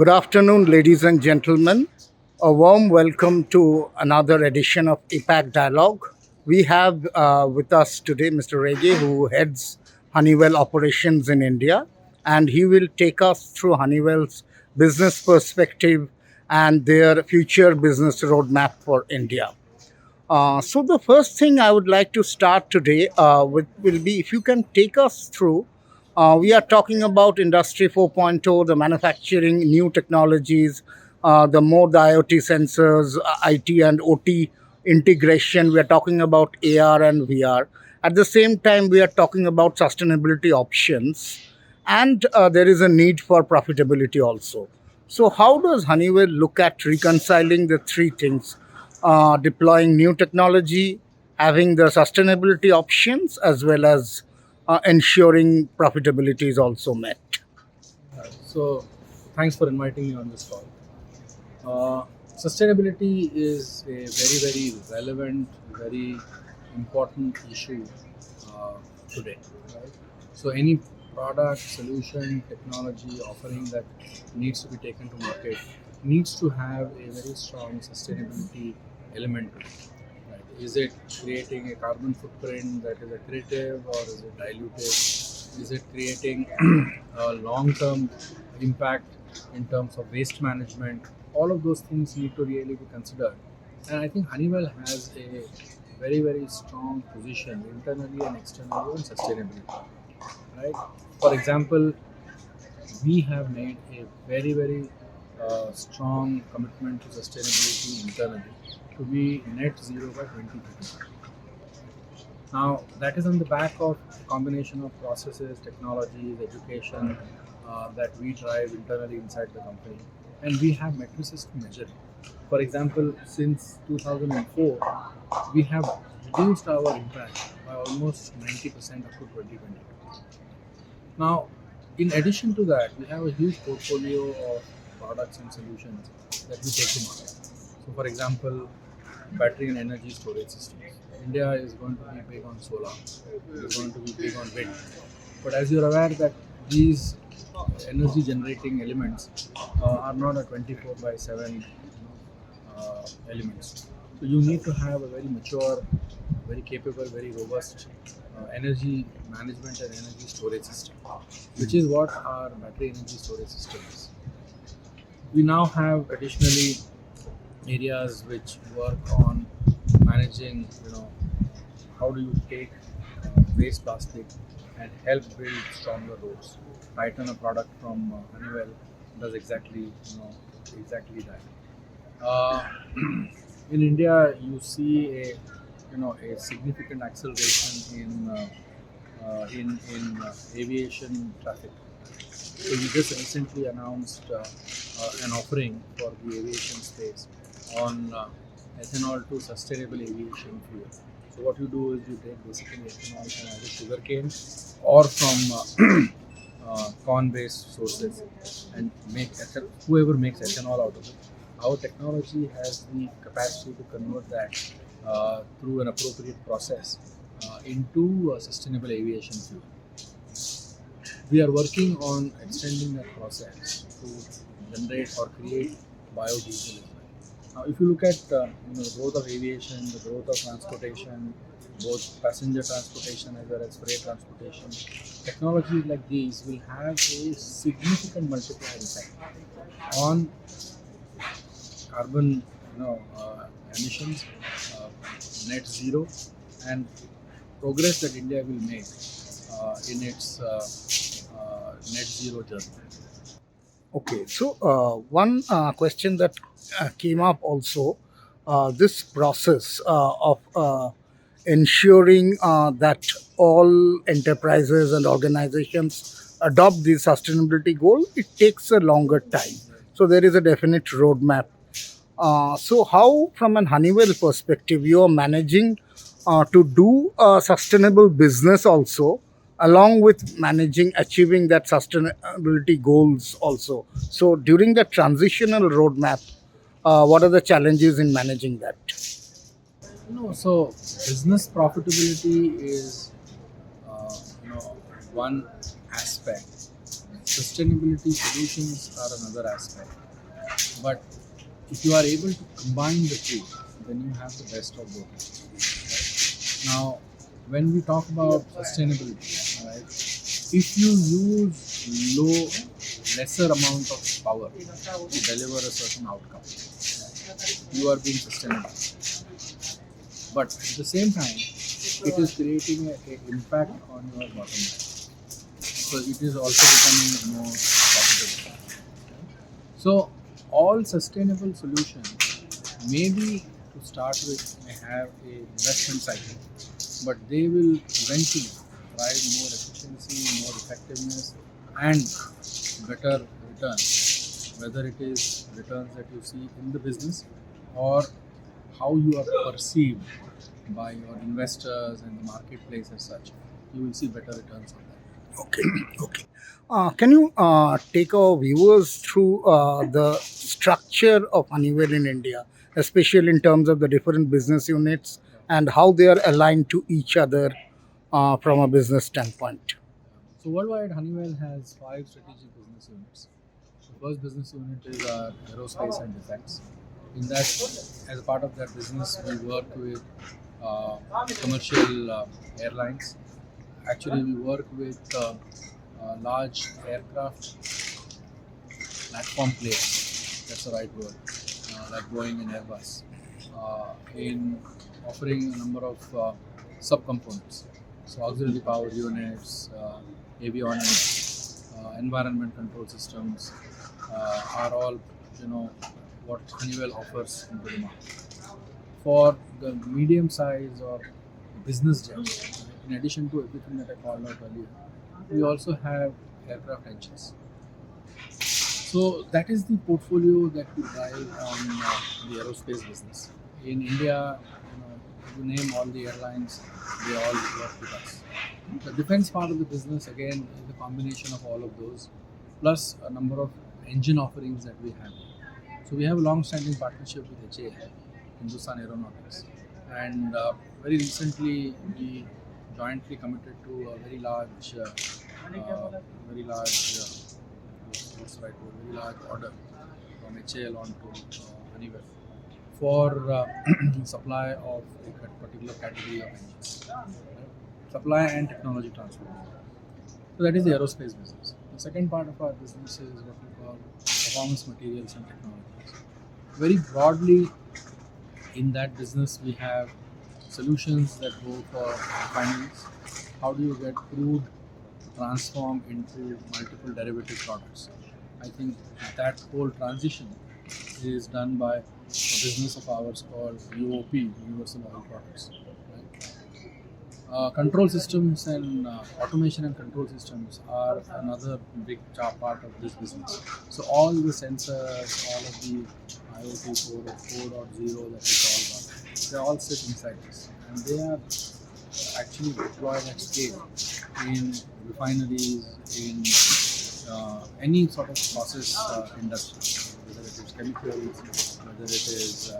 Good afternoon, ladies and gentlemen. A warm welcome to another edition of APAC Dialogue. We have with us today Mr. Rege, who heads Honeywell operations in India, and he will take us through Honeywell's business perspective and their future business roadmap for India. So the first thing I would like to start today with will be if you can take us through. We are talking about Industry 4.0, the manufacturing, new technologies, the IoT sensors, IT and OT integration. We are talking about AR and VR. At the same time, we are talking about sustainability options, and there is a need for profitability also. So, how does Honeywell look at reconciling the three things? Deploying new technology, having the sustainability options, as well as ensuring profitability is also met. So, thanks for inviting me on this call. Sustainability is a very relevant, very important issue uh, today. Right? So, any product, solution, technology offering that needs to be taken to market needs to have a very strong sustainability element to it. Right? Is it creating a carbon footprint that is accretive or is it dilutive? Is it creating a long-term impact in terms of waste management? All of those things need to really be considered. And I think Honeywell has a very strong position internally and externally on sustainability. Right? For example, we have made a very strong commitment to sustainability internally to be net zero by 2030. Now, that is on the back of a combination of processes, technologies, education that we drive internally inside the company. And we have matrices to measure it. For example, since 2004, we have reduced our impact by almost 90% up to 2020. Now, in addition to that, we have a huge portfolio of products and solutions that we take to market. So, for example, battery and energy storage systems. India is going to be big on solar. It is going to be big on wind. But as you're aware that these energy generating elements are not a 24 by 7 elements. So you need to have a very mature, very capable, very robust energy management and energy storage system, which is what our battery energy storage system is. We now have additionally areas which work on managing, how do you take waste plastic and help build stronger roads. Titan, a product from Honeywell, does exactly that. In India, you see a significant acceleration in aviation traffic. So we just recently announced an offering for the aviation space on ethanol to sustainable aviation fuel. So what you do is you take basically ethanol from either sugarcane or from corn-based sources and make whoever makes ethanol out of it. Our technology has the capacity to convert that through an appropriate process into sustainable aviation fuel. We are working on extending that process to generate or create biodiesel as well. Now, if you look at the growth of aviation, the growth of transportation, both passenger transportation as well as freight transportation, technologies like these will have a significant multiplier effect on carbon, emissions, uh, net zero, and progress that India will make in its net zero journey. Okay, so one question that came up also, this process of ensuring that all enterprises and organizations adopt the sustainability goal, it takes a longer time. So there is a definite roadmap. So how, from an Honeywell perspective, you are managing to do a sustainable business also, along with managing achieving that sustainability goals also. So during the transitional roadmap, what are the challenges in managing that? No, so business profitability is uh, you know one aspect. Sustainability solutions are another aspect. But if you are able to combine the two, then you have the best of both worlds. Right? Now, when we talk about sustainability, right, if you use lesser amount of power to deliver a certain outcome, you are being sustainable. But at the same time, it is creating a impact on your bottom line. So it is also becoming more profitable. So all sustainable solutions maybe to start with may have a investment cycle, but they will eventually drive more efficiency, more effectiveness, and better returns. Whether it is returns that you see in the business or how you are perceived by your investors and the marketplace as such, you will see better returns on that. Okay, okay. Can you take our viewers through the structure of Honeywell in India, especially in terms of the different business units and how they are aligned to each other from a business standpoint? So worldwide, Honeywell has five strategic business units. The first business unit is our aerospace and defense. In that, as a part of that business, we work with commercial airlines. Actually, we work with large aircraft platform players. That's the right word, like Boeing and Airbus, in offering a number of subcomponents. So auxiliary power units, avionics, environment control systems are all what Honeywell offers into the market. For the medium size or business jets, in addition to everything that I called out earlier, we also have aircraft engines. So that is the portfolio that we drive on the aerospace business. In India, you name all the airlines, they all work with us. The defense part of the business again is a combination of all of those, plus a number of engine offerings that we have. So we have a long-standing partnership with HAL, Hindustan Aeronautics, and very recently we jointly committed to a very large, what's the right word, very large order from HAL onto Honeywell for supply of a particular category of engines, right? Supply and technology transfer. So that is the aerospace business. The second part of our business is what we call performance materials and technologies. Very broadly, in that business, we have solutions that go for refineries. How do you get crude transformed into multiple derivative products? I think that whole transition is done by a business of ours called UOP, Universal Oil Products. Right? Control systems and automation and control systems are another big part of this business. So all the sensors, all of the IoT 4.0 that we call about, they all sit inside this, and they are actually deployed at scale in refineries, in any sort of process industry, whether it is chemicals, whether it is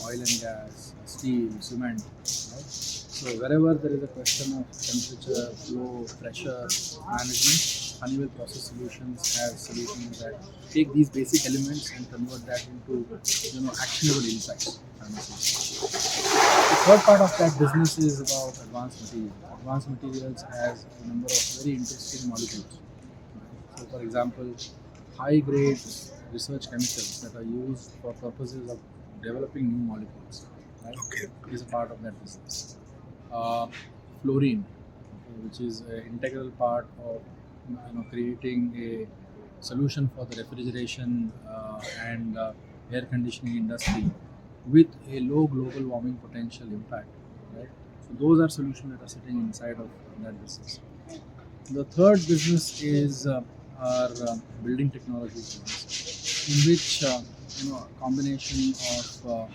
oil and gas, steel, cement. Right? So wherever there is a question of temperature, flow, pressure management, Honeywell Process Solutions has solutions that take these basic elements and convert that into actionable insights. The third part of that business is about advanced materials. Advanced materials has a number of very interesting molecules. So, for example, high-grade research chemicals that are used for purposes of developing new molecules, right, is a part of that business. Fluorine, okay, which is an integral part of creating a solution for the refrigeration and air conditioning industry with a low global warming potential impact. Right? So those are solutions that are sitting inside of that business. The third business is our building technologies business, in which a combination of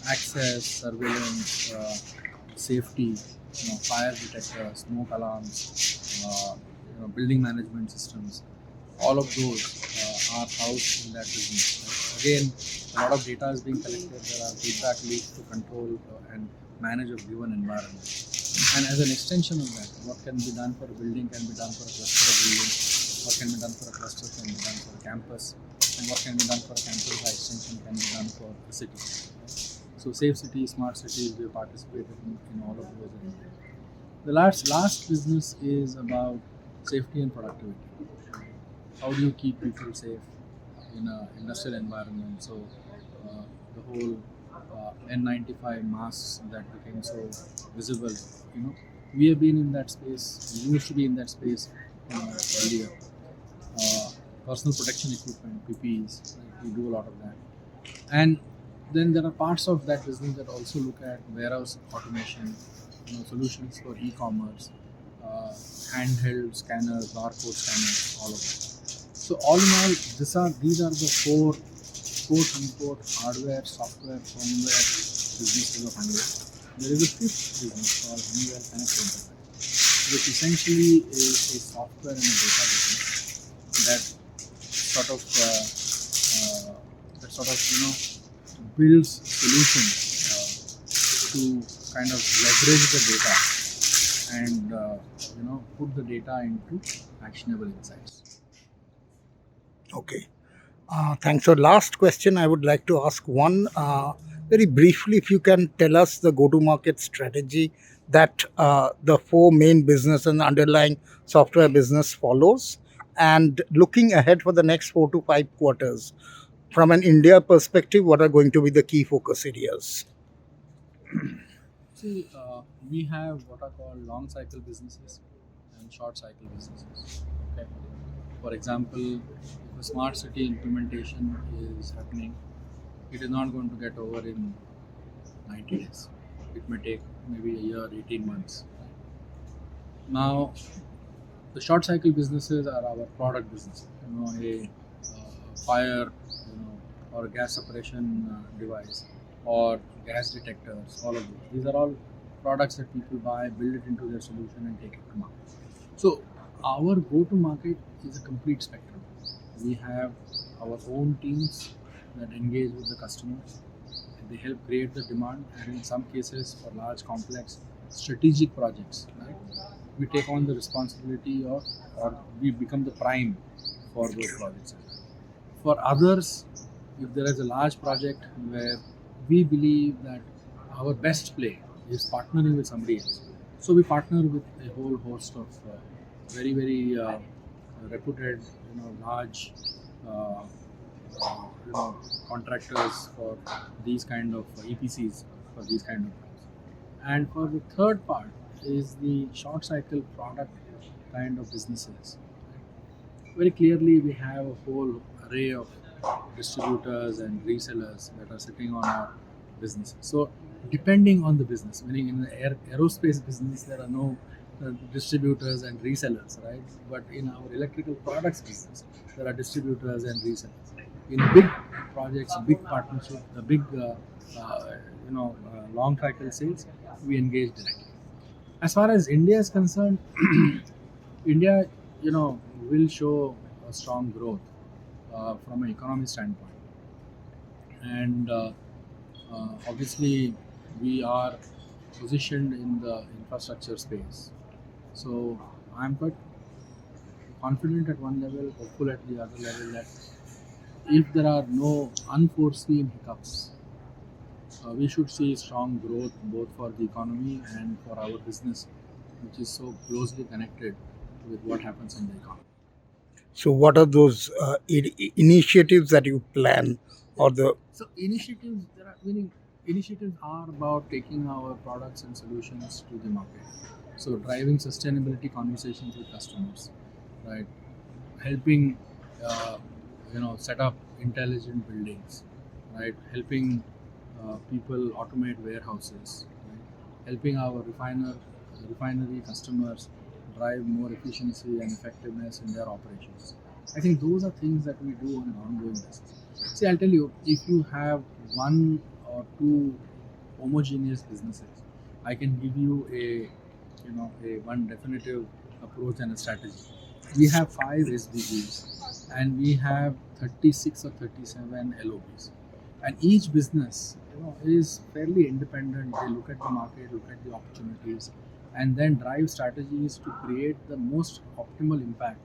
access, surveillance, safety, fire detectors, smoke alarms, building management systems, all of those are housed in that business. Right? Again, a lot of data is being collected. There are feedback loops to control and manage a given environment. And as an extension of that, what can be done for a building can be done for a cluster of buildings. What can be done for a cluster can be done for a campus. And what can be done for a campus by extension can be done for a city. Right? So safe cities, smart cities, we have participated in all of those. The last business is about safety and productivity. How do you keep people safe in an industrial environment? So the whole N95 masks that became so visible, we have been in that space. We used to be in that space earlier. Uh, Personal protection equipment, PPEs, right? We do a lot of that. And then there are parts of that business that also look at warehouse automation, solutions for e-commerce, handheld scanners, barcode scanners, all of that. So all in all, these are the four quote unquote hardware, software, firmware businesses of Honeywell. There is a fifth business called Honeywell Connect Enterprise, which essentially is a software and a data business that sort of builds solutions to kind of leverage the data and put the data into actionable insights. Okay. Thanks. So, last question I would like to ask one very briefly, if you can tell us the go to market strategy that the four main business and underlying software business follows, and looking ahead for the next 4 to 5 quarters, from an India perspective, what are going to be the key focus areas? See, we have what are called long cycle businesses and short cycle businesses. Okay. For example, if a smart city implementation is happening, it is not going to get over in 90 days. It may take maybe a year, 18 months. Now, the short cycle businesses are our product business. A fire, or a gas separation device, or gas detectors. All of those. These are all products that people buy, build it into their solution, and take it to market. So, our go-to-market is a complete spectrum. We have our own teams that engage with the customers. They help create the demand, and in some cases, for large, complex, strategic projects, right? We take on the responsibility of, or we become the prime for those projects. For others, if there is a large project where we believe that our best play is partnering with somebody else, so we partner with a whole host of very, very reputed, large uh, contractors for these kind of EPCs for these kind of jobs. And for the third part is the short cycle product kind of businesses. Very clearly, we have a whole array of distributors and resellers that are sitting on our businesses. So, depending on the business, meaning in the aerospace business, there are no distributors and resellers, right? But in our electrical products business, there are distributors and resellers. In big projects, big partnerships, the big, long cycle sales, we engage directly. As far as India is concerned, India, will show a strong growth from an economic standpoint, and obviously we are positioned in the infrastructure space. So I'm quite confident at one level, hopeful at the other level that if there are no unforeseen hiccups, we should see strong growth both for the economy and for our business, which is so closely connected with what happens in the economy. So, what are those initiatives that you plan, or the So initiatives, there are meaning initiatives are about taking our products and solutions to the market. So driving sustainability conversations with customers, right? Helping, set up intelligent buildings, right? Helping people automate warehouses, right? Helping our refinery customers drive more efficiency and effectiveness in their operations. I think those are things that we do on an ongoing basis. See, I'll tell you, if you have one or two homogeneous businesses, I can give you a one definitive approach and a strategy. We have 5 SDGs and we have 36 or 37 LOBs, and each business, is fairly independent. They look at the market, look at the opportunities, and then drive strategies to create the most optimal impact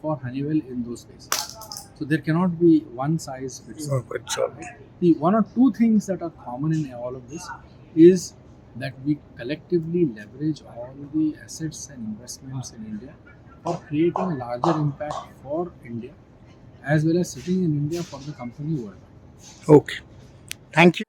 for Honeywell in those spaces. So there cannot be one size fits all. It's all. The one or two things that are common in all of this is that we collectively leverage all the assets and investments in India for creating a larger impact for India as well as sitting in India for the company worldwide. Okay. Thank you.